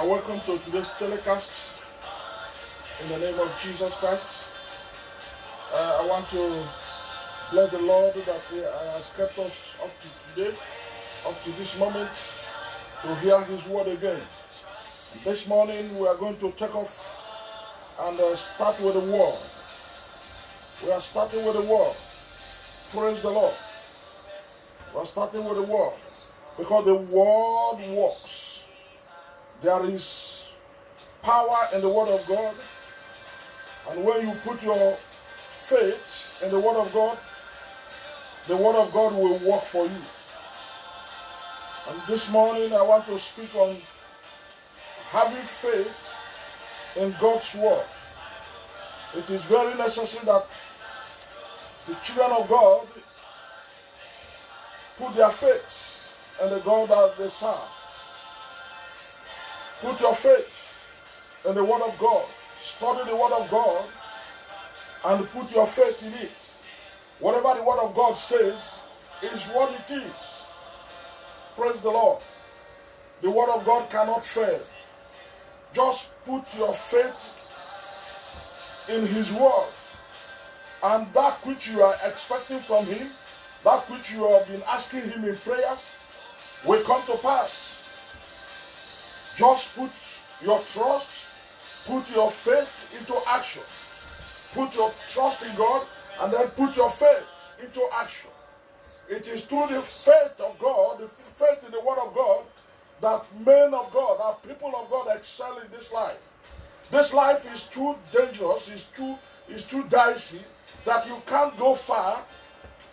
Welcome to today's telecast in the name of Jesus Christ. I want to bless the Lord that He has kept us up to today, up to this moment, to hear His word again. This morning we are going to take off and start with the word. We are starting with the word. Praise the Lord. We are starting with the word because the word works. There is power in the word of God, and when you put your faith in the word of God will work for you. And this morning I want to speak on having faith in God's word. It is very necessary that the children of God put their faith in the God that they serve. Put your faith in the word of God. Study the word of God and put your faith in it. Whatever the word of God says is what it is. Praise the Lord. The word of God cannot fail. Just put your faith in His word, and that which you are expecting from Him, that which you have been asking Him in prayers, will come to pass. Just put your trust, put your faith into action. Put your trust in God and then put your faith into action. It is through the faith of God, the faith in the word of God, that men of God, that people of God excel in this life. This life is too dangerous, is too dicey, that you can't go far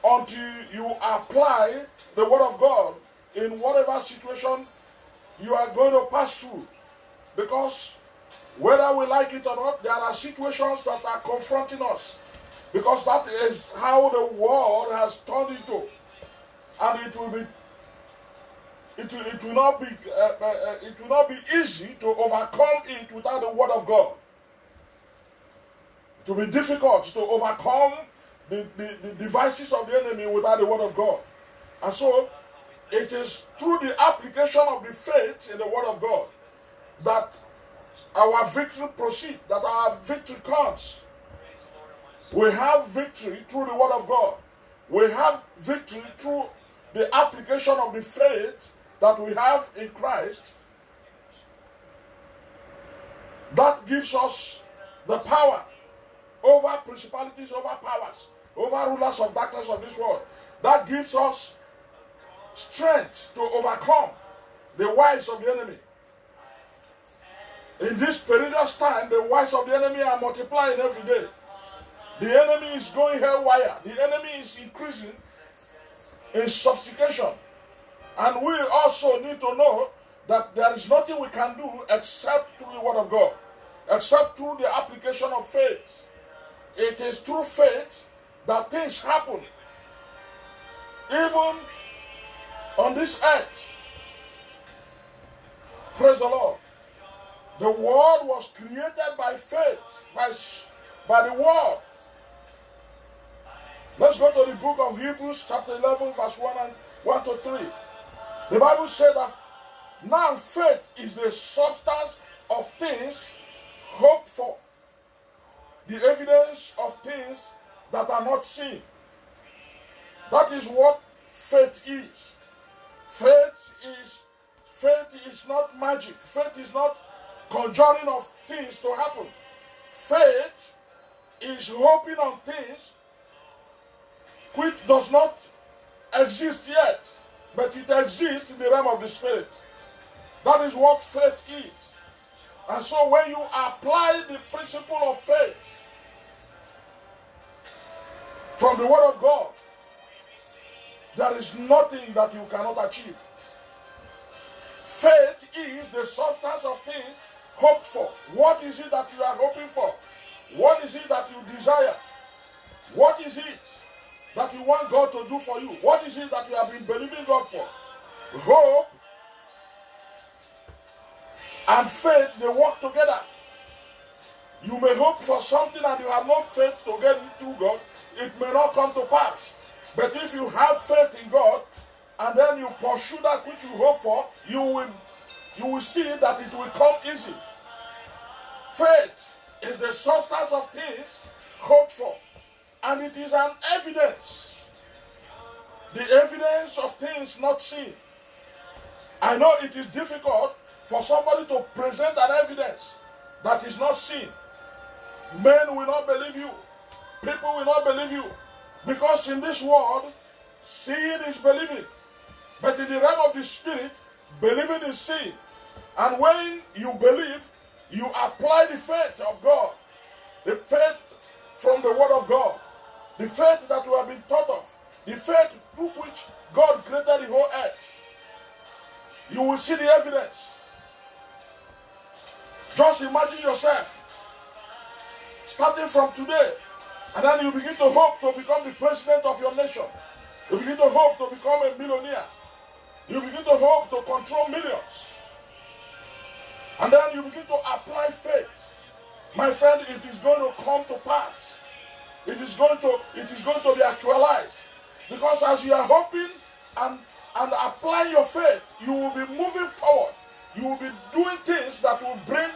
until you apply the word of God in whatever situation you are going to pass through. Because whether we like it or not, there are situations that are confronting us. Because that is how the world has turned into. And it will not be easy to overcome it without the word of God. It will be difficult to overcome the devices of the enemy without the word of God. And so it is through the application of the faith in the word of God that our victory proceeds, that our victory comes. We have victory through the word of God. We have victory through the application of the faith that we have in Christ. That gives us the power over principalities, over powers, over rulers of darkness of this world. That gives us strength to overcome the wiles of the enemy. In this perilous time, the wiles of the enemy are multiplying every day. The enemy is going haywire. The enemy is increasing in sophistication. And we also need to know that there is nothing we can do except through the word of God, except through the application of faith. It is through faith that things happen. Even on this earth. Praise the Lord. The world was created by faith, by the word. Let's go to the book of Hebrews chapter 11 verse 1 to 3. The Bible said that now faith is the substance of things hoped for, the evidence of things that are not seen. That is what faith is. Faith is not magic. Faith is not conjuring of things to happen. Faith is hoping on things which does not exist yet, but it exists in the realm of the Spirit. That is what faith is. And so when you apply the principle of faith from the Word of God, there is nothing that you cannot achieve. Faith is the substance of things hoped for. What is it that you are hoping for? What is it that you desire? What is it that you want God to do for you? What is it that you have been believing God for? Hope and faith, they work together. You may hope for something and you have no faith to get it through God, it may not come to pass. But if you have faith in God, and then you pursue that which you hope for, you will you will see that it will come easy. Faith is the substance of things hoped for, and it is an evidence. The evidence of things not seen. I know it is difficult for somebody to present an evidence that is not seen. Men will not believe you. People will not believe you. Because in this world, seeing is believing. But in the realm of the spirit, believing is seeing. And when you believe, you apply the faith of God. The faith from the word of God. The faith that we have been taught of. The faith through which God created the whole earth. You will see the evidence. Just imagine yourself starting from today, and then you begin to hope to become the president of your nation. You begin to hope to become a millionaire. You begin to hope to control millions. And then you begin to apply faith. My friend, it is going to come to pass. It is going to be actualized. Because as you are hoping and applying your faith, you will be moving forward. You will be doing things that will bring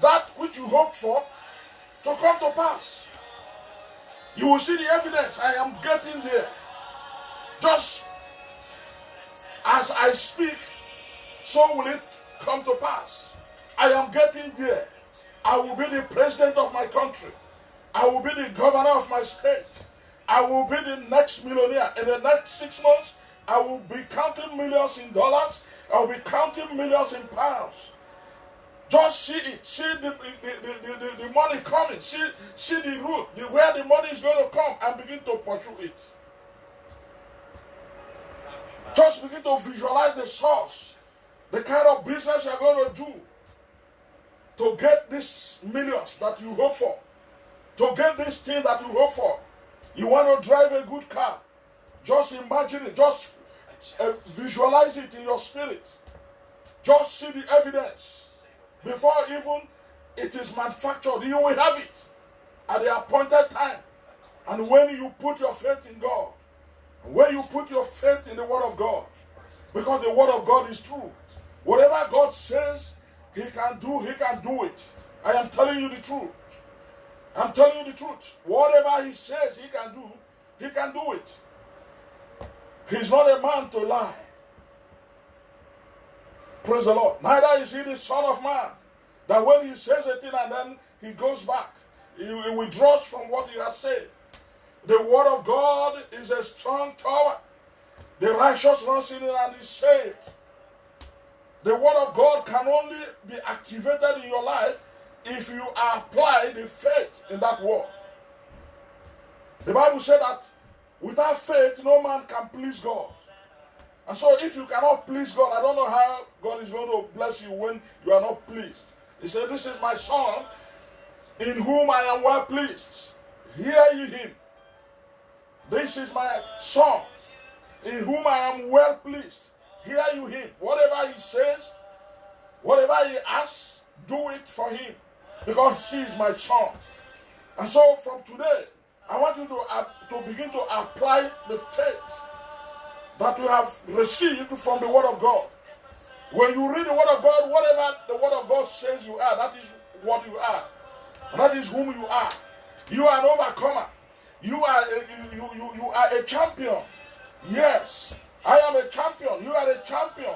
that which you hoped for to come to pass. You will see the evidence. I am getting there. Just as I speak, so will it come to pass. I am getting there. I will be the president of my country. I will be the governor of my state. I will be the next millionaire. In the next 6 months, I will be counting millions in dollars. I will be counting millions in pounds. Just see it. See the money coming. See the route, where the money is going to come, and begin to pursue it. Just begin to visualize the source, the kind of business you're going to do to get these millions that you hope for, to get this thing that you hope for. You want to drive a good car. Just imagine it. Just visualize it in your spirit. Just see the evidence. Before even it is manufactured, you will have it at the appointed time. And when you put your faith in God, when you put your faith in the word of God, because the word of God is true. Whatever God says he can do it. I am telling you the truth. I'm telling you the truth. Whatever he says he can do it. He's not a man to lie. Praise the Lord. Neither is he the Son of Man, that when he says a thing and then he goes back, he withdraws from what he has said. The word of God is a strong tower. The righteous runs in it and is saved. The word of God can only be activated in your life if you apply the faith in that word. The Bible said that without faith, no man can please God. And so if you cannot please God, I don't know how God is going to bless you when you are not pleased. He said, this is my son in whom I am well pleased. Hear ye him. This is my son in whom I am well pleased. Hear you him. Whatever he says, whatever he asks, do it for him. Because he is my son. And so from today, I want you to begin to apply the faith that you have received from the word of God. When you read the word of God, whatever the word of God says you are, that is what you are. That is whom you are. You are an overcomer. You are a champion. Yes, I am a champion. You are a champion.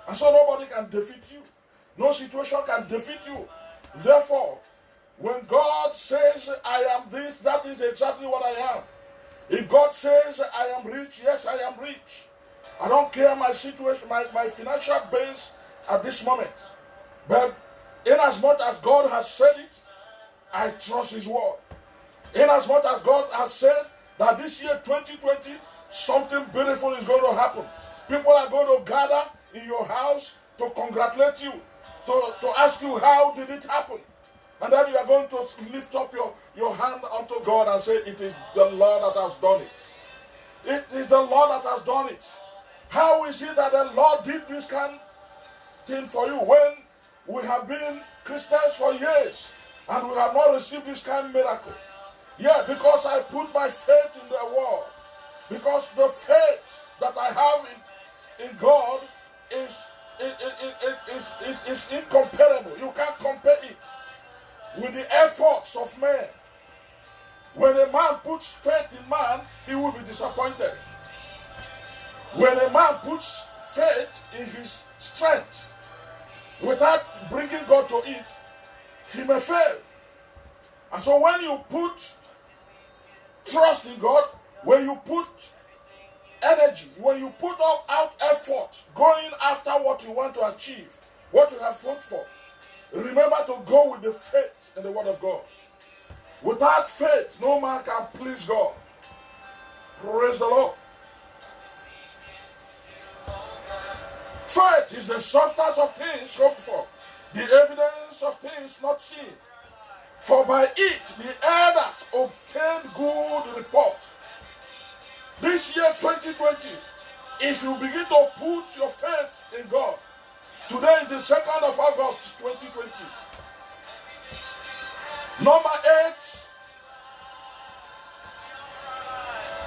And so nobody can defeat you. No situation can defeat you. Therefore, when God says, I am this, that is exactly what I am. If God says, I am rich, yes, I am rich. I don't care my situation, my financial base at this moment. But inasmuch as God has said it, I trust his word. Inasmuch as God has said that this year 2020, something beautiful is going to happen. People are going to gather in your house to congratulate you, to ask you how did it happen. And then you are going to lift up your hand unto God and say, it is the Lord that has done it. It is the Lord that has done it. How is it that the Lord did this kind of thing for you when we have been Christians for years and we have not received this kind of miracle? Yeah, because I put my faith in the word. Because the faith that I have in God is is incomparable. You can't compare it with the efforts of man. When a man puts faith in man, he will be disappointed. When a man puts faith in his strength without bringing God to it, he may fail. And so when you put trust in God, when you put energy, when you put out effort going after what you want to achieve, what you have fought for, remember to go with the faith in the word of God. Without faith, no man can please God. Praise the Lord. Faith is the substance of things hoped for, the evidence of things not seen. For by it the elders obtained good report. This year 2020, if you begin to put your faith in God, today is the 2nd of August 2020. Number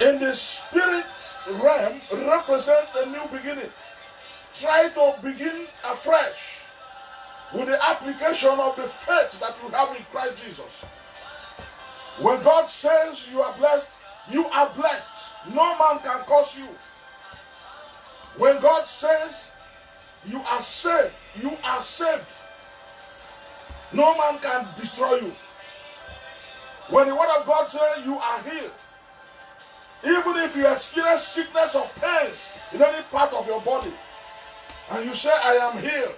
8, in the spirit realm, represent a new beginning. Try to begin afresh with the application of the faith that you have in Christ Jesus. When God says you are blessed, you are blessed. No man can curse you. When God says you are saved, you are saved. No man can destroy you. When the word of God says you are healed, even if you experience sickness or pains in any part of your body, and you say, I am healed.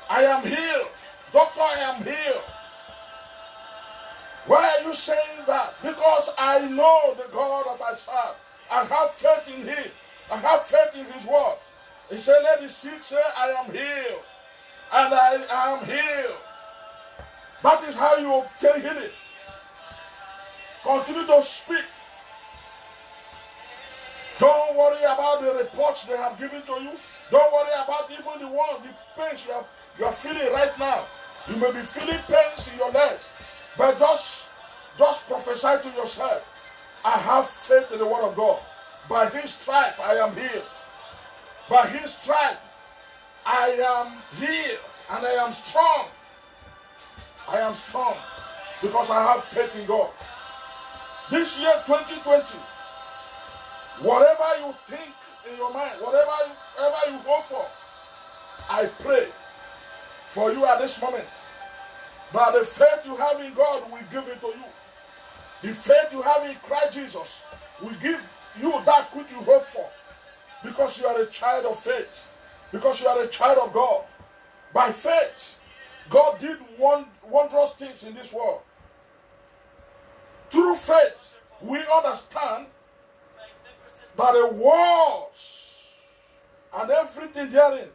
I am healed. Doctor, I am healed. Why are you saying that? Because I know the God that I serve. I have faith in Him. I have faith in His word. He said, let the sick say, I am healed. And I am healed. That is how you obtain healing. Continue to speak. Don't worry about the reports they have given to you. Don't worry about even the pains you are feeling right now. You may be feeling pains in your legs. But just prophesy to yourself. I have faith in the word of God. By His stripe I am healed. By His stripe I am healed. And I am strong. I am strong. Because I have faith in God. This year 2020, whatever you think in your mind, whatever you hope for, I pray for you at this moment. But the faith you have in God will give it to you. The faith you have in Christ Jesus will give you that which you hope for. Because you are a child of faith. Because you are a child of God. By faith, God did wondrous things in this world. Through faith, we understand that the walls and everything therein,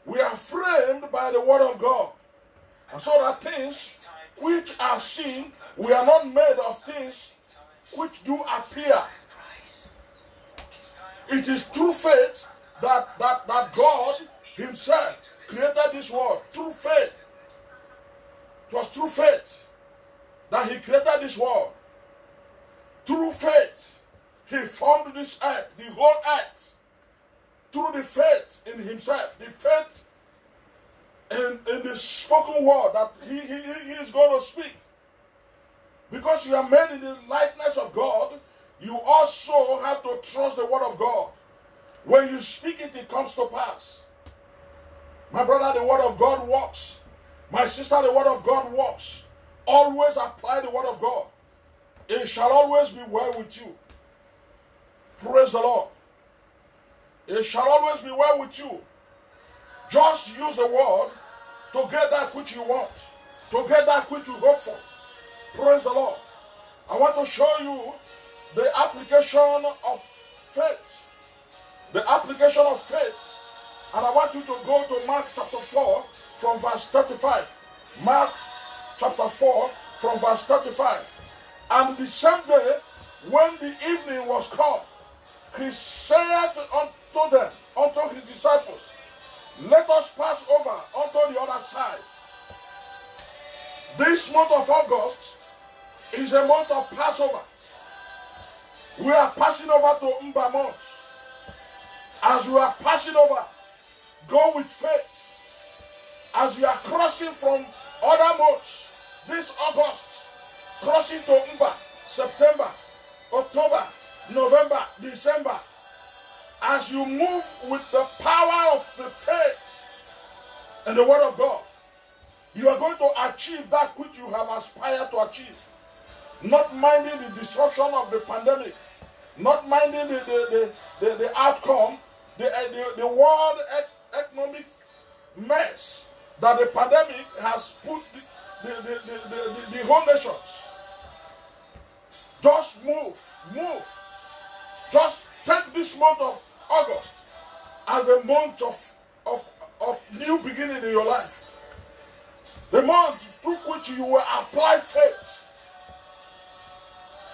we are framed by the word of God. And so that things which are seen, we are not made of things which do appear. It is through faith that God Himself created this world. Through faith. It was through faith that He created this world. Through faith, He formed this earth, the whole earth. Through the faith in Himself, the faith in the spoken word that he is going to speak. Because you are made in the likeness of God, you also have to trust the word of God. When you speak it, it comes to pass. My brother, the word of God works. My sister, the word of God works. Always apply the word of God. It shall always be well with you. Praise the Lord. It shall always be well with you. Just use the word to get that which you want, to get that which you hope for. Praise the Lord. I want to show you the application of faith. The application of faith. And I want you to go to Mark chapter 4 from verse 35. Mark chapter 4 from verse 35. And the same day, when the evening was come, He said unto them, unto His disciples, let us pass over unto the other side. This month of August is a month of Passover. We are passing over to Mba month. As we are passing over, Go with faith. As you are crossing from other months, this August, crossing to Mba, September, October, November, December, as you move with the power of the faith and the word of God, you are going to achieve that which you have aspired to achieve. Not minding the disruption of the pandemic, not minding the outcome, the world economic mess that the pandemic has put the whole nations. Just move. Just take this month of August as a month of new beginning in your life. The month through which you will apply faith.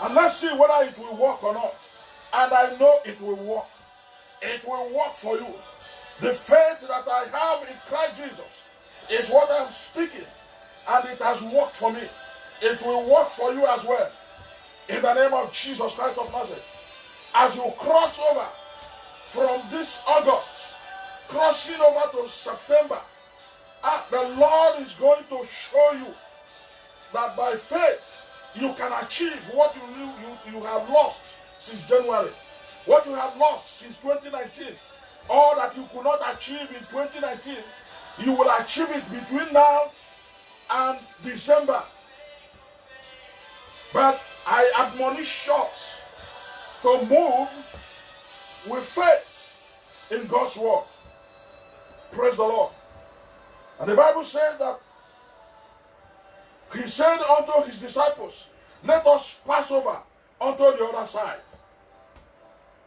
And let's see whether it will work or not. And I know it will work. It will work for you. The faith that I have in Christ Jesus is what I'm speaking. And it has worked for me. It will work for you as well. In the name of Jesus Christ of Nazareth. As you cross over from this August, crossing over to September, the Lord is going to show you that by faith, you can achieve what you have lost since January, what you have lost since 2019, all that you could not achieve in 2019, you will achieve it between now and December. But I admonish us to move with faith in God's word. Praise the Lord. And the Bible says that he said unto his disciples, let us pass over unto the other side.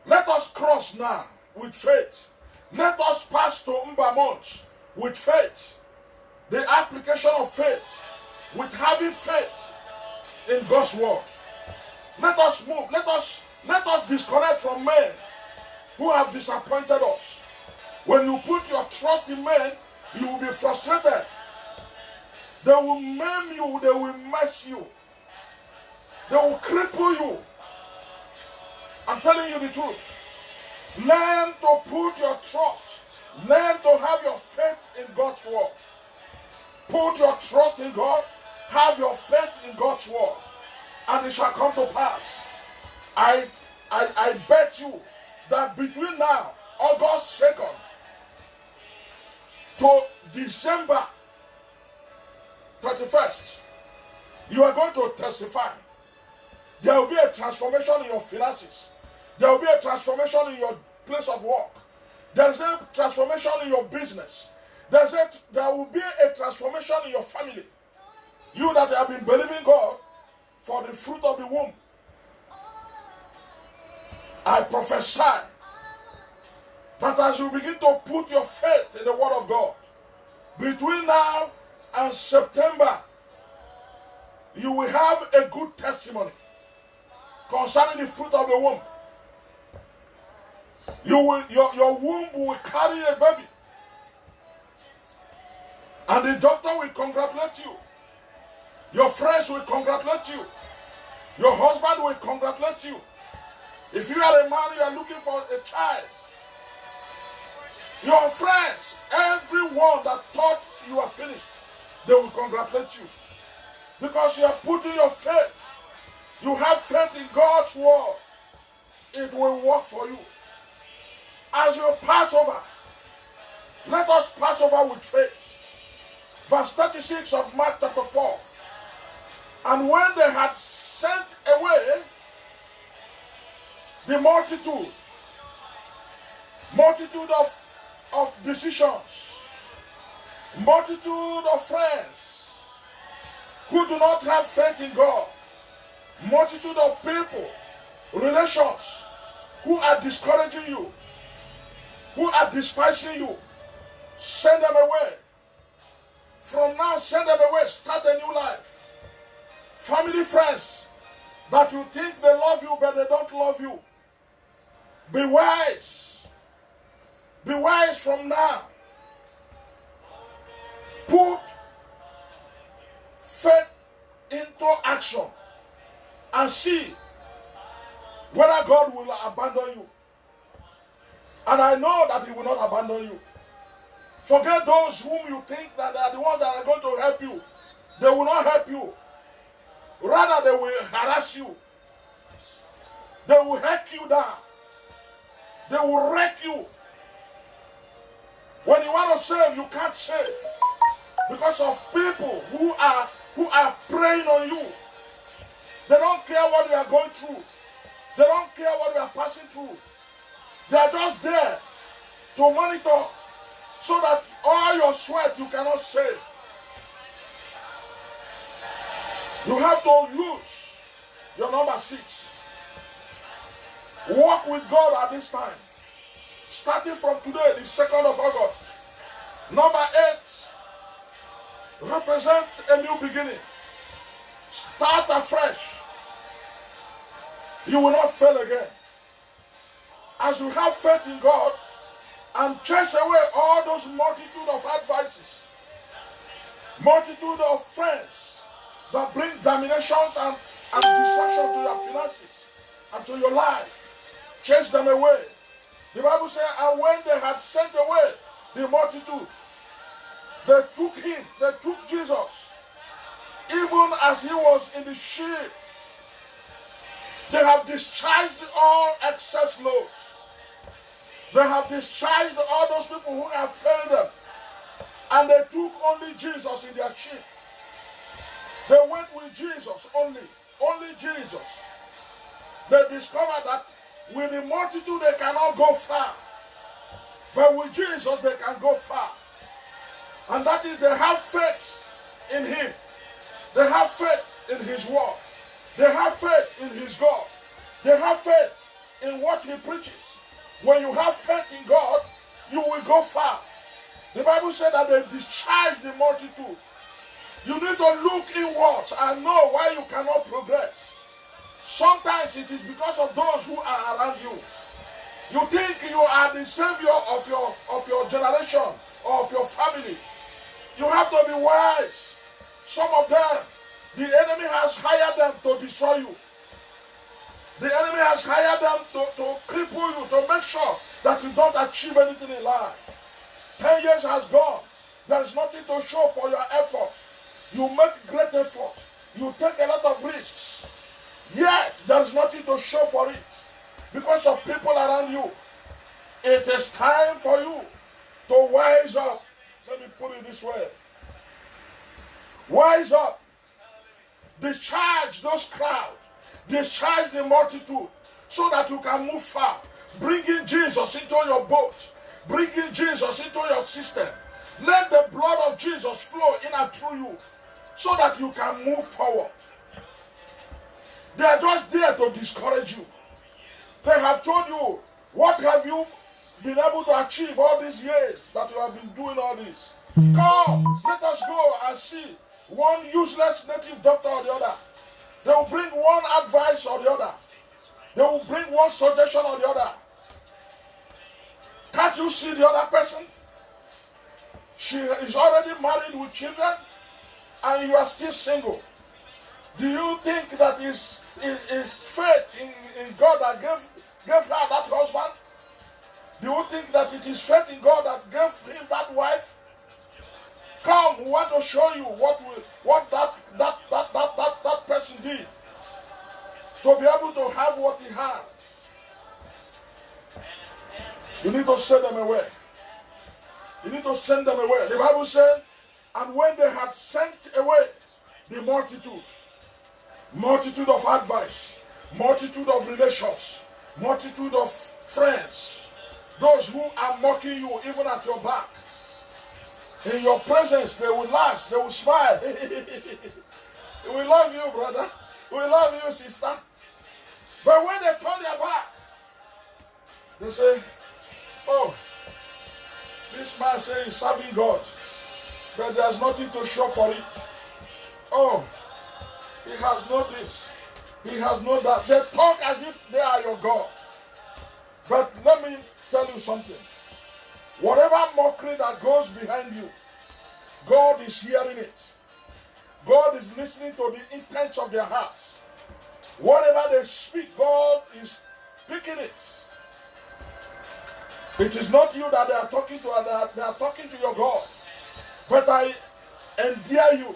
Let us cross now with faith. Let us pass to Mbamont with faith. The application of faith, with having faith in God's word. Let us move. Let us disconnect from men who have disappointed us. When you put your trust in men, you will be frustrated. They will maim you. They will mess you. They will cripple you. I'm telling you the truth. Learn to put your trust. Learn to have your faith in God's word. Put your trust in God. Have your faith in God's word. And it shall come to pass. I bet you that between now, August 2nd, to December 31st, you are going to testify. There will be a transformation in your finances. There will be a transformation in your place of work. There is a transformation in your business. There will be a transformation in your family. You that have been believing God for the fruit of the womb, I prophesy that as you begin to put your faith in the word of God, between now and September, you will have a good testimony concerning the fruit of the womb. Your womb will carry a baby. And the doctor will congratulate you. Your friends will congratulate you. Your husband will congratulate you. If you are a man, you are looking for a child. Your friends, everyone that thought you are finished, they will congratulate you. Because you are putting your faith. You have faith in God's word. It will work for you. As you pass over, let us pass over with faith. Verse 36 of Mark chapter 4. And when they had sent away the multitude of decisions, multitude of friends who do not have faith in God, multitude of people, relations who are discouraging you, who are despising you, send them away. From now, send them away. Start a new life. Family, friends that you think they love you but they don't love you. Be wise. Be wise from now. Put faith into action and see whether God will abandon you. And I know that He will not abandon you. Forget those whom you think that are the ones that are going to help you. They will not help you. Rather, they will harass you. They will hack you down. They will wreck you. When you want to save, you can't save. Because of people who are preying on you. They don't care what you are going through. They don't care what you are passing through. They are just there to monitor so that all your sweat you cannot save. You have to use your number 6. Walk with God at this time. Starting from today, the 2nd of August. Number 8 represent a new beginning. Start afresh. You will not fail again. As you have faith in God and chase away all those multitude of advices, multitude of friends that bring dominations and destruction to your finances and to your life, chase them away. The Bible says, and when they had sent away the multitude, they took him, they took Jesus, even as he was in the ship. They have discharged all excess loads. They have discharged all those people who have failed them. And they took only Jesus in their ship. They went with Jesus only Jesus. They discovered that with the multitude they cannot go far. But with Jesus they can go far. And that is they have faith in him. They have faith in his word. They have faith in his God. They have faith in what he preaches. When you have faith in God, you will go far. The Bible said that they discharged the multitude. You need to look inwards and know why you cannot progress. Sometimes it is because of those who are around you. You think you are the savior of your generation or of your family. You have to be wise. Some of them, the enemy has hired them to destroy you. The enemy has hired them to cripple you, to make sure that you don't achieve anything in life. 10 years has gone. There is nothing to show for your effort. You make great effort. You take a lot of risks. Yet, there is nothing to show for it. Because of people around you. It is time for you to wise up. Let me put it this way. Wise up. Discharge those crowds. Discharge the multitude. So that you can move far. Bringing Jesus into your boat. Bringing Jesus into your system. Let the blood of Jesus flow in and through you. So that you can move forward. They are just there to discourage you. They have told you, what have you been able to achieve all these years that you have been doing all this? Come, let us go and see one useless native doctor or the other. They will bring one advice or the other. They will bring one suggestion or the other. Can't you see the other person? She is already married with children and you are still single. Do you think that is faith in God that gave her that husband? Do you think that it is faith in God that gave him that wife? Come, we want to show you what that person did to be able to have what he had. You need to send them away. You need to send them away. The Bible said, and when they had sent away the multitude of advice, multitude of relations, multitude of friends, those who are mocking you even at your back, in your presence they will laugh, they will smile. We love you, brother. We love you, sister. But when they turn their back, they say, oh, this man says he's serving God, but there's nothing to show for it. Oh, he has no this, he has no that. They talk as if they are your God. But let me tell you something. Whatever mockery that goes behind you, God is hearing it. God is listening to the intents of their hearts. Whatever they speak, God is picking it. It is not you that they are talking to, and they are talking to your God. But I endear you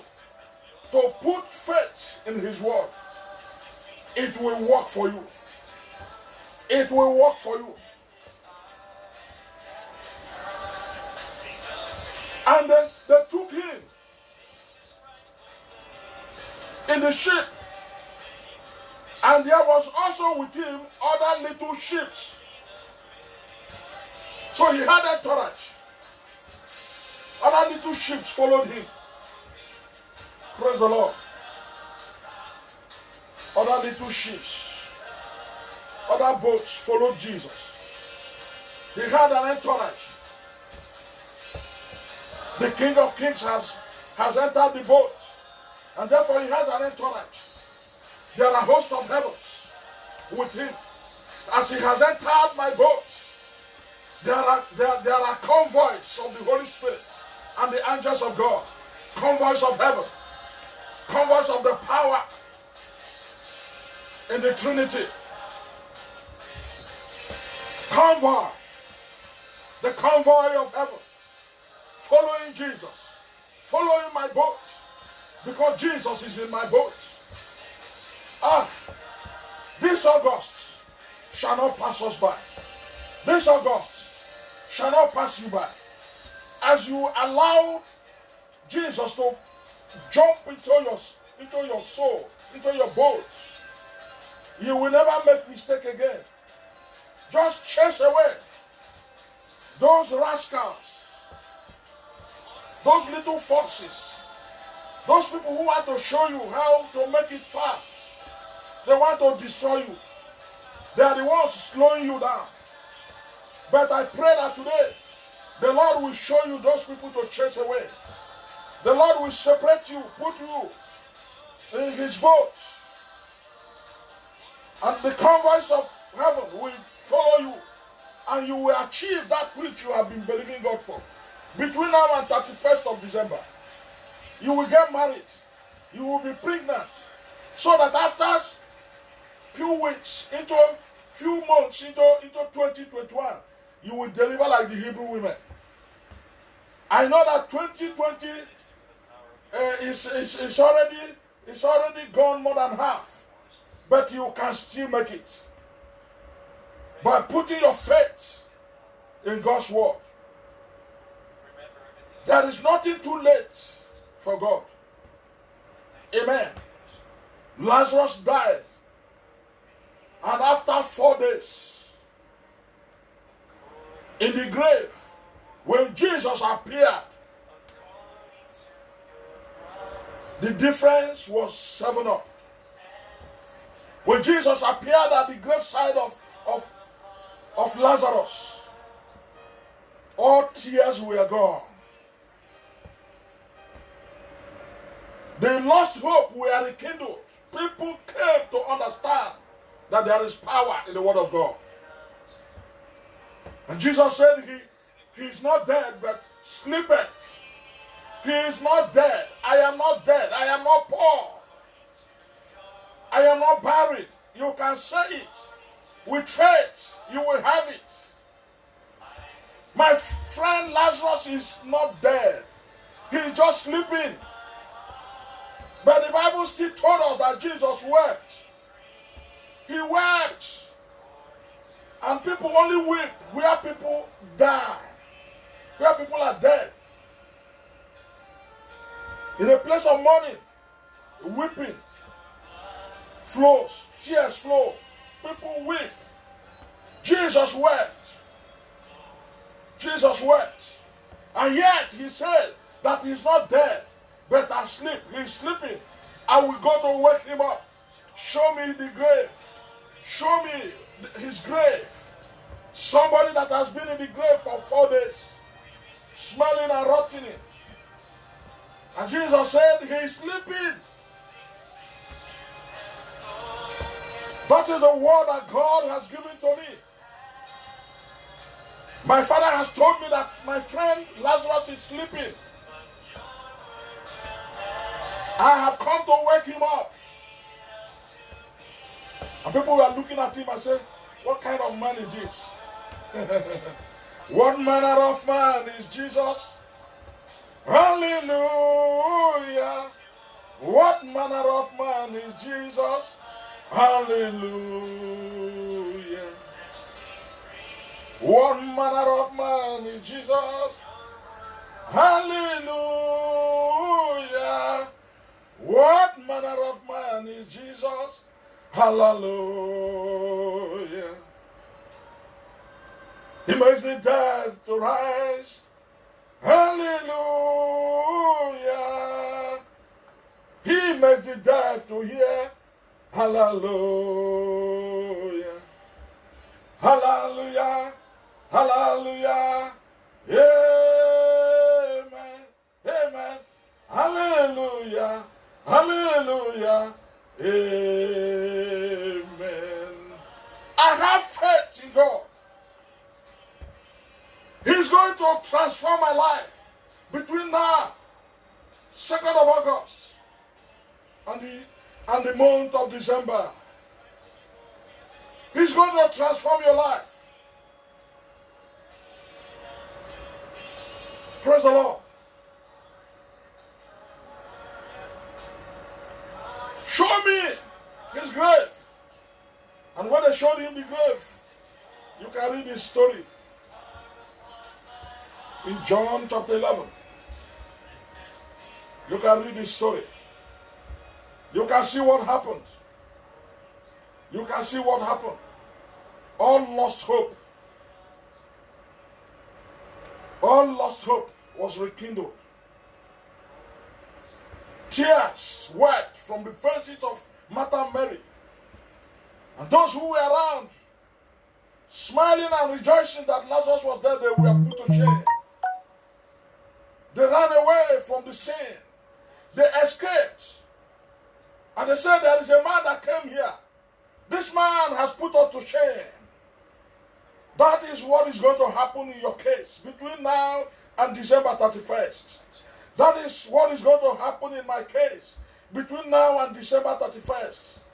to put faith in his word. It will work for you. It will work for you. And then they took him in the ship. And there was also with him other little ships. So he had entourage. Other little ships followed him. Praise the Lord. Other little ships, other boats followed Jesus. He had an entourage. The King of Kings has entered the boat, and therefore he has an entourage. There are hosts of heavens with him. As he has entered my boat, there are convoys of the Holy Spirit and the angels of God, convoys of heaven, convoys of the power in the Trinity. Convoy, the convoy of heaven, following Jesus, following my boat, because Jesus is in my boat. This August shall not pass us by. This August shall not pass you by. As you allow Jesus to jump into your soul, into your boat, you will never make mistake again. Just chase away those rascals, those little foxes, those people who want to show you how to make it fast. They want to destroy you. They are the ones slowing you down. But I pray that today, the Lord will show you those people to chase away. The Lord will separate you, put you in his boat. And the convoys of heaven will follow you. And you will achieve that which you have been believing God for. Between now and 31st of December, you will get married. You will be pregnant. So that after few weeks, into few months, into 2021, you will deliver like the Hebrew women. I know that 2020 is already gone more than half, but you can still make it by putting your faith in God's word. There is nothing too late for God. Amen. Lazarus died, and after 4 days in the grave, when Jesus appeared, the difference was 7 up. When Jesus appeared at the graveside of Lazarus, all tears were gone. The lost hope were rekindled. People came to understand that there is power in the word of God. And Jesus said he is not dead, but sleepeth. He is not dead. I am not dead. I am not poor. I am not buried. You can say it. With faith, you will have it. My friend Lazarus is not dead. He is just sleeping. But the Bible still told us that Jesus wept. He wept. And people only weep where people die, where people are dead. In a place of mourning, weeping flows, tears flow. People weep. Jesus wept. Jesus wept. And yet he said that he's not dead, but asleep. He's sleeping. I will go to wake him up. Show me the grave. Show me his grave. Somebody that has been in the grave for 4 days, smelling and rotting. And Jesus said, he is sleeping. That is the word that God has given to me. My Father has told me that my friend Lazarus is sleeping. I have come to wake him up. And people were looking at him and saying, what kind of man is this? What manner of man is Jesus? Hallelujah. What manner of man is Jesus? Hallelujah. What manner of man is Jesus? Hallelujah. What manner of man is Jesus? Hallelujah. He makes the dead to rise. Hallelujah. He makes the dead to hear. Hallelujah. Hallelujah. Hallelujah. Amen. Amen. Hallelujah. Hallelujah. Amen. I have faith in God. He's going to transform my life between now, 2nd of August, and the month of December. He's going to transform your life. Praise the Lord. Show me his grave. And when they showed him the grave, you can read his story in John chapter 11. You can read his story. You can see what happened. You can see what happened. All lost hope. All lost hope was rekindled. Tears wept from the faces of Martha and Mary. And those who were around, smiling and rejoicing that Lazarus was dead, they were put to shame. They ran away from the scene. They escaped. And they said, there is a man that came here. This man has put us to shame. That is what is going to happen in your case between now and December 31st. That is what is going to happen in my case between now and December 31st.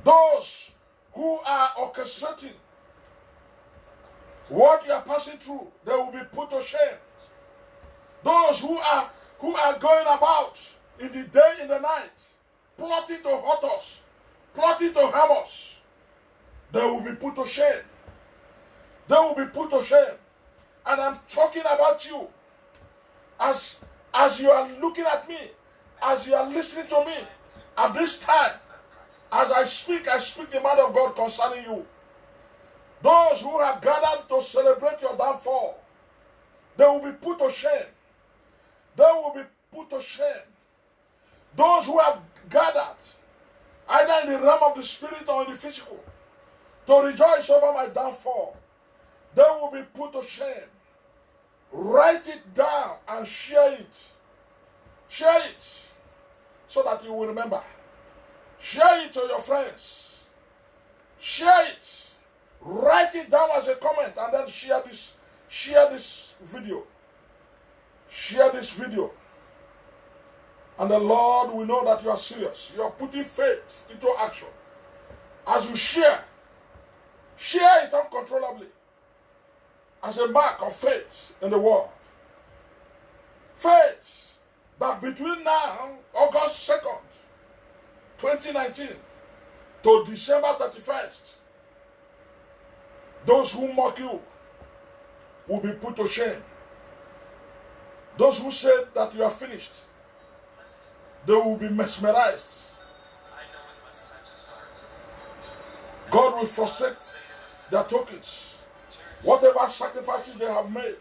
Those who are orchestrating what you are passing through, they will be put to shame. Those who are going about in the day, in the night, plotting to hurt us, plotting to harm us, they will be put to shame. They will be put to shame. And I'm talking about you as you are looking at me, as you are listening to me at this time. As I speak the mind of God concerning you. Those who have gathered to celebrate your downfall, they will be put to shame. They will be put to shame. Those who have gathered, either in the realm of the spirit or in the physical, to rejoice over my downfall, they will be put to shame. Write it down and share it. Share it so that you will remember. Share it to your friends. Share it. Write it down as a comment and then share this video. Share this video. And the Lord will know that you are serious. You are putting faith into action. As you share it uncontrollably as a mark of faith in the world. Faith that between now, August 2nd, 2019 to December 31st, those who mock you will be put to shame. Those who said that you are finished, they will be mesmerized. God will frustrate their tokens. Whatever sacrifices they have made,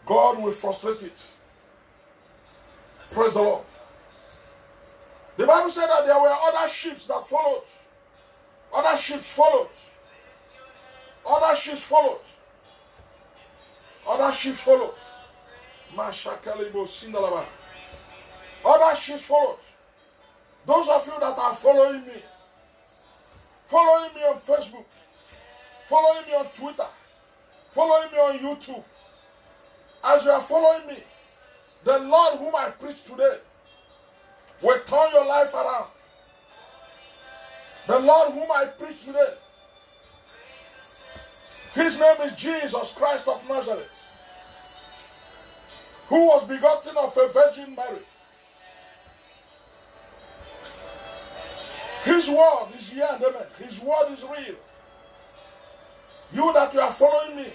God will frustrate it. Praise the Lord. The Bible said that there were other ships that followed. Other ships followed. Other ships followed. Other ships followed. Other ships followed. Those of you that are following me on Facebook, following me on Twitter, following me on YouTube, as you are following me, the Lord whom I preach today will turn your life around. The Lord whom I preach today His name is Jesus Christ of Nazareth, who was begotten of a Virgin Mary. His word is here and amen. His word is real. You that you are following me,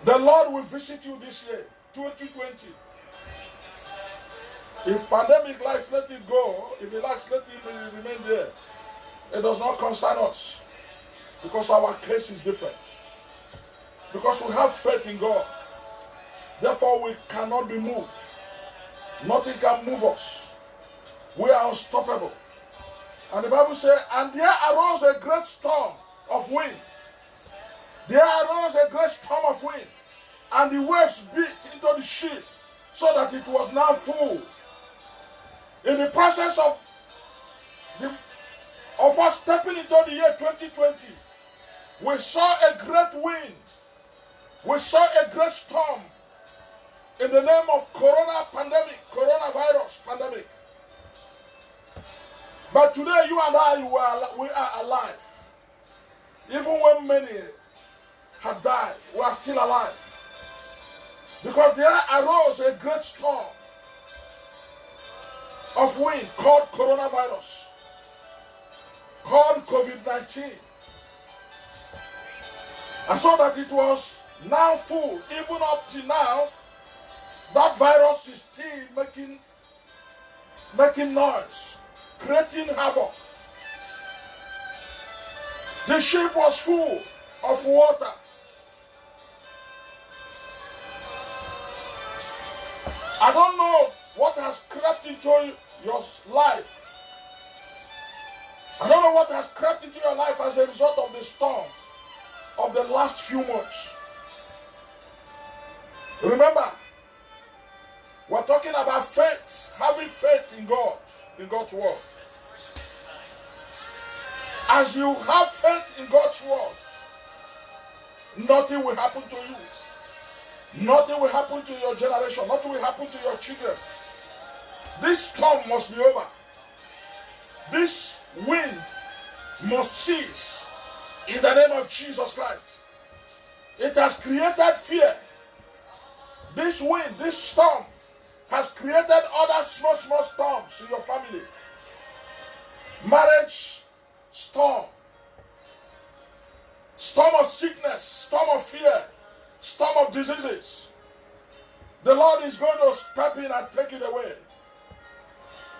the Lord will visit you this year, 2020. If pandemic likes, let it go. If it likes, let it remain there. It does not concern us, because our case is different. Because we have faith in God. Therefore, we cannot be moved. Nothing can move us. We are unstoppable. And the Bible says, and there arose a great storm of wind. There arose a great storm of wind, and the waves beat into the ship, so that it was now full. In the process of us stepping into the year 2020, we saw a great wind. We saw a great storm in the name of coronavirus pandemic. But today, you and I, we are alive. Even when many have died, we are still alive. Because there arose a great storm of wind called coronavirus, called COVID-19. And so that it was now full. Even up to now, that virus is still making noise, creating havoc. The ship was full of water. I don't know what has crept into your life. I don't know what has crept into your life as a result of the storm of the last few months. Remember, we're talking about faith, having faith in God, in God's word. As you have faith in God's word, nothing will happen to you. Nothing will happen to your generation. Nothing will happen to your children. This storm must be over. This wind must cease in the name of Jesus Christ. It has created fear. This wind, this storm, has created other small storms in your family. Marriage storm. Storm of sickness, storm of fear, storm of diseases. The Lord is going to step in and take it away.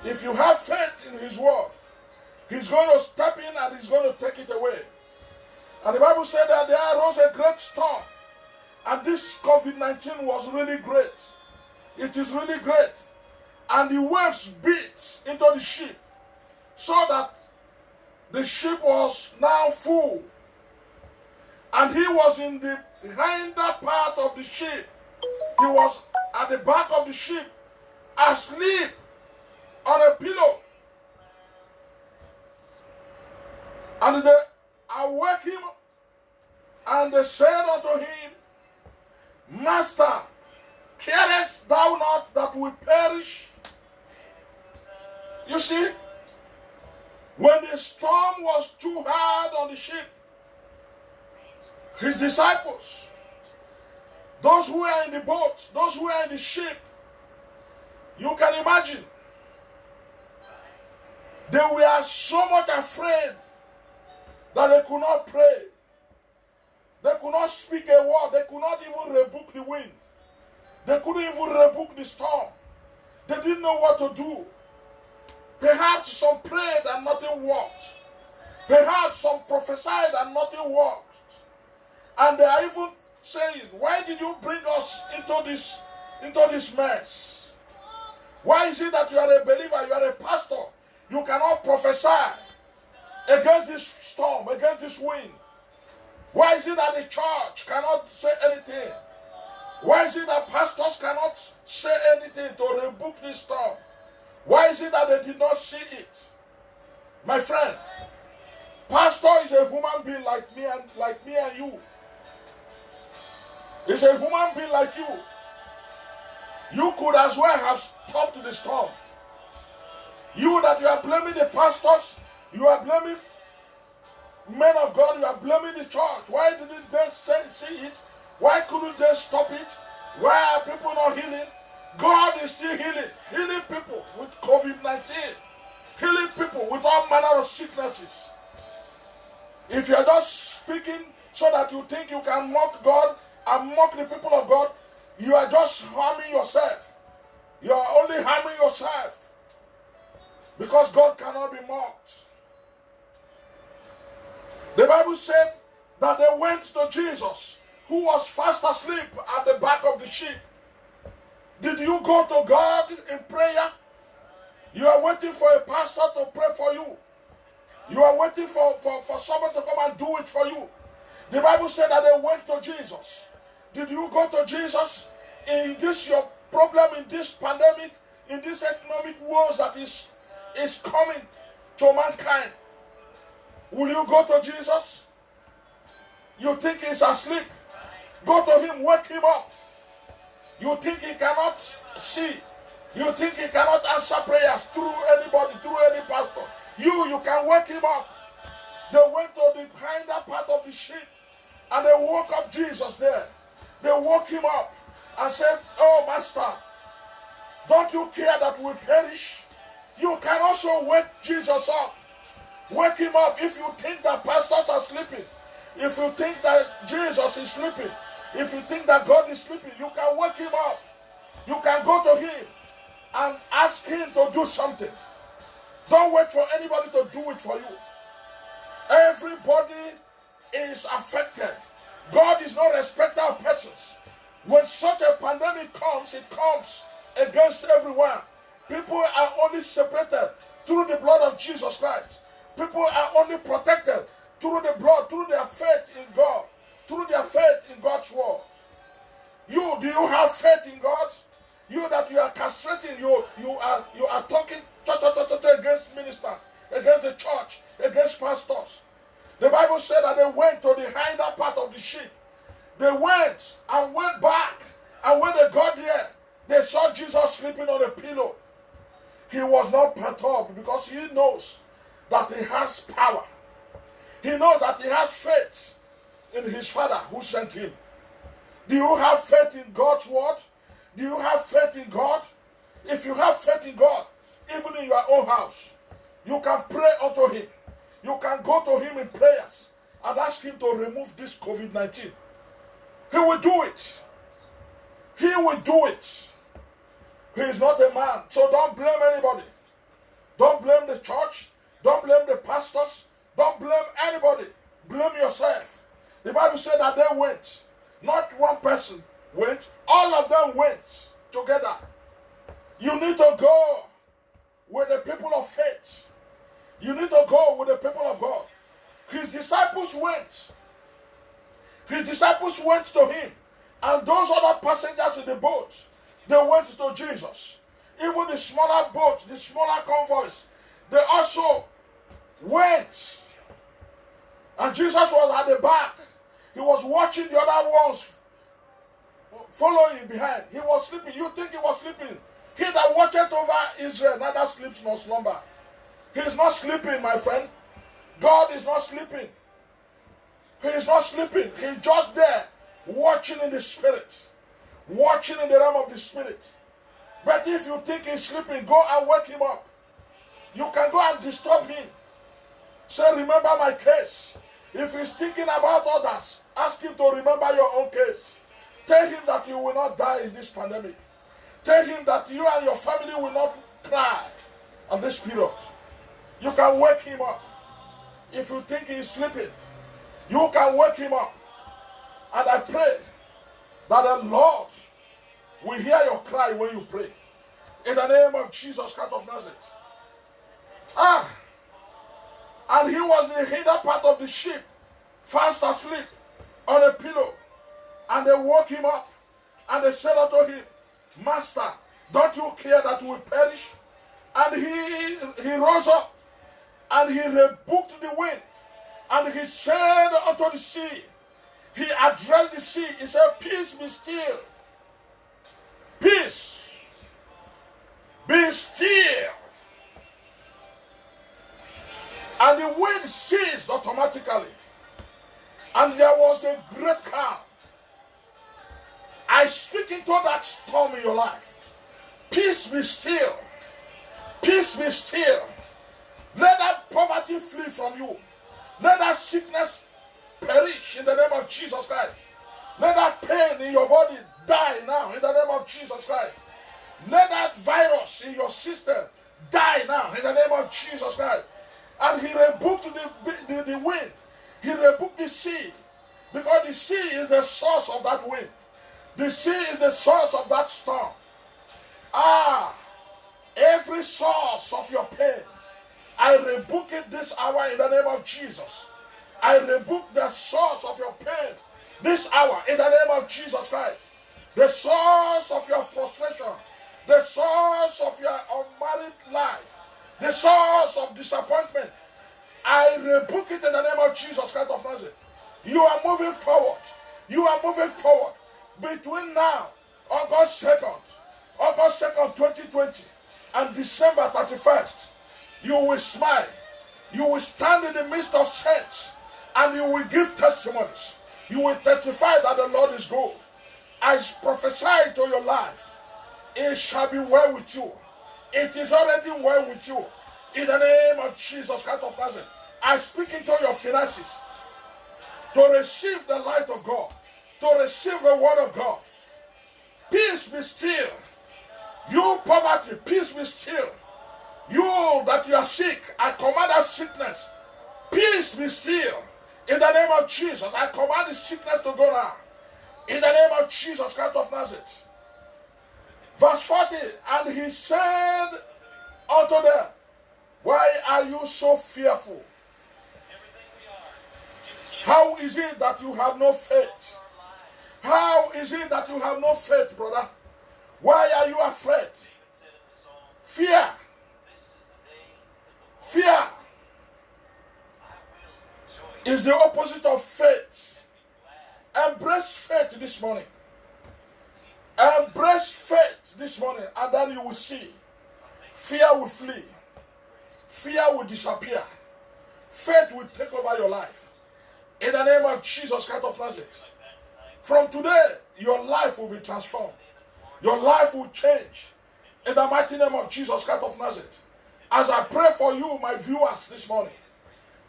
If you have faith in His word, He's going to step in and He's going to take it away. And the Bible said that there arose a great storm. And this COVID-19 was really great. It is really great. And the waves beat into the ship, so that the ship was now full. And he was in the hinder part of the ship. He was at the back of the ship, asleep on a pillow. And they awake him, and they said unto him, Master, carest thou not that we perish? You see, when the storm was too hard on the ship, his disciples, those who were in the boat, those who were in the ship, you can imagine, they were so much afraid that they could not pray. They could not speak a word. They could not even rebuke the wind. They couldn't even rebuke the storm. They didn't know what to do. Perhaps some prayed and nothing worked. Perhaps some prophesied and nothing worked. And they are even saying, why did you bring us into this mess? Why is it that you are a believer, you are a pastor, you cannot prophesy against this storm, against this wind? Why is it that the church cannot say anything? Why is it that pastors cannot say anything to rebuke this storm? Why is it that they did not see it? My friend, pastor is a human being like me and you. He's a human being like you. You could as well have stopped the storm. You that you are blaming the pastors, you are blaming Men of God, you are blaming the church. Why didn't they see it? Why couldn't they stop it? Why are people not healing? God is still healing people with COVID-19, healing people with all manner of sicknesses. If you're just speaking so that you think you can mock God and mock the people of God, you are just harming yourself. You are only harming yourself, because God cannot be mocked. The Bible said that they went to Jesus, who was fast asleep at the back of the ship. Did you go to God in prayer? You are waiting for a pastor to pray for you. You are waiting for someone to come and do it for you. The Bible said that they went to Jesus. Did you go to Jesus in this your problem, in this pandemic, in this economic wars that is coming to mankind? Will you go to Jesus? You think he's asleep? Go to him, wake him up. You think he cannot see? You think he cannot answer prayers through anybody, through any pastor? You can wake him up. They went to the hinder part of the ship and they woke up Jesus there. They woke him up and said, "Oh, Master, don't you care that we perish?" You can also wake Jesus up. Wake him up. If you think that pastors are sleeping, if you think that Jesus is sleeping, if you think that God is sleeping, you can wake him up. You can go to him and ask him to do something. Don't wait for anybody to do it for you. Everybody is affected. God is no respecter of persons. When such a pandemic comes, it comes against everyone. People are only separated through the blood of Jesus Christ. People are only protected through the blood, through their faith in God, through their faith in God's word. Do you have faith in God? You that you are castrating, you are talking against ministers, against the church, against pastors. The Bible said that they went to the hinder part of the ship. They went and went back, and when they got there, they saw Jesus sleeping on a pillow. He was not perturbed because he knows that he has power. He knows that he has faith in his Father who sent him. Do you have faith in God's word? Do you have faith in God? If you have faith in God, even in your own house, you can pray unto him. You can go to him in prayers and ask him to remove this COVID-19. He will do it. He will do it. He is not a man, so don't blame anybody. Don't blame the church. Don't blame the pastors. Don't blame anybody. Blame yourself. The Bible said that they went. Not one person went. All of them went together. You need to go with the people of faith. You need to go with the people of God. His disciples went. His disciples went to him. And those other passengers in the boat, they went to Jesus. Even the smaller boats, the smaller convoys, they also went. And Jesus was at the back. He was watching the other ones following behind. He was sleeping. You think he was sleeping? He that watcheth over Israel neither sleeps nor slumber. He is not sleeping, my friend. God is not sleeping. He is not sleeping. He's just there, watching in the spirit. Watching in the realm of the spirit. But if you think he's sleeping, go and wake him up. You can go and disturb him. Say, remember my case. If he's thinking about others, ask him to remember your own case. Tell him that you will not die in this pandemic. Tell him that you and your family will not cry on this period. You can wake him up. If you think he's sleeping, you can wake him up. And I pray that the Lord will hear your cry when you pray. In the name of Jesus Christ of Nazareth. And he was in the hinder part of the ship, fast asleep on a pillow. And they woke him up. And they said unto him, Master, don't you care that we perish? And he rose up. And he rebuked the wind. And he said unto the sea, he addressed the sea. He said, peace, be still. Peace, be still. And the the wind ceased automatically, and there was a great calm. I speak into that storm in your life. Peace be still. Peace be still. Let that poverty flee from you. Let that sickness perish in the name of Jesus Christ. Let that pain in your body die now in the name of Jesus Christ. Let that virus in your system die now in the name of Jesus Christ. And he rebuked the wind. He rebuked the sea. Because the sea is the source of that wind. The sea is the source of that storm. Every source of your pain, I rebuke it this hour in the name of Jesus. I rebuke the source of your pain this hour in the name of Jesus Christ. The source of your frustration, the source of your unmarried life, the source of disappointment, I rebuke it in the name of Jesus Christ of Nazareth. You are moving forward. You are moving forward. Between now, August 2nd, 2020, and December 31st, you will smile. You will stand in the midst of saints, and you will give testimonies. You will testify that the Lord is good. I prophesy to your life, it shall be well with you. It is already well with you. In the name of Jesus Christ of Nazareth, I speak into your finances to receive the light of God, to receive the word of God. Peace be still. You poverty, peace be still. You that you are sick, I command that sickness. Peace be still. In the name of Jesus, I command the sickness to go down. In the name of Jesus Christ of Nazareth. Verse 40, and he said unto them, why are you so fearful? How is it that you have no faith? How is it that you have no faith, brother? Why are you afraid? Fear. Fear is the opposite of faith. Embrace faith this morning. Embrace faith this morning, and then you will see. Fear will flee. Fear will disappear. Faith will take over your life. In the name of Jesus Christ of Nazareth. From today, your life will be transformed. Your life will change. In the mighty name of Jesus Christ of Nazareth. As I pray for you, my viewers, this morning.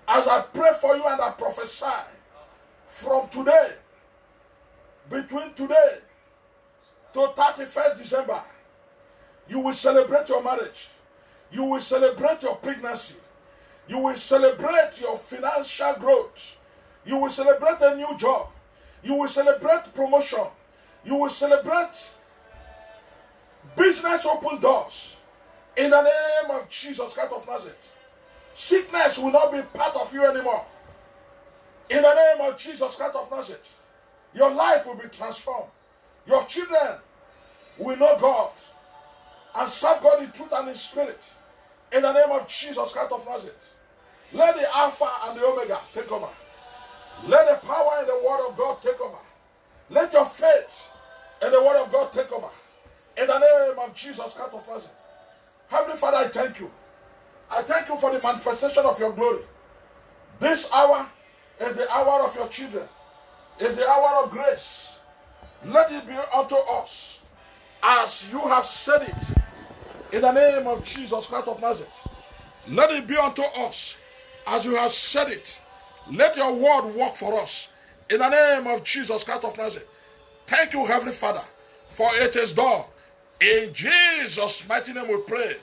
As I pray for you and I prophesy. From today, between today to 31st December, you will celebrate your marriage. You will celebrate your pregnancy. You will celebrate your financial growth. You will celebrate a new job. You will celebrate promotion. You will celebrate business open doors. In the name of Jesus Christ of Nazareth. Sickness will not be part of you anymore. In the name of Jesus Christ of Nazareth. Your life will be transformed. Your children will know God and serve God in truth and in spirit. In the name of Jesus Christ of Nazareth. Let the Alpha and the Omega take over. Let the power in the word of God take over. Let your faith in the word of God take over. In the name of Jesus Christ of Nazareth. Heavenly Father, I thank you. I thank you for the manifestation of your glory. This hour is the hour of your children. It's the hour of grace. Let it be unto us as you have said it. In the name of Jesus Christ of Nazareth. Let it be unto us as you have said it. Let your word work for us. In the name of Jesus Christ of Nazareth. Thank you, Heavenly Father, for it is done. In Jesus' mighty name we pray.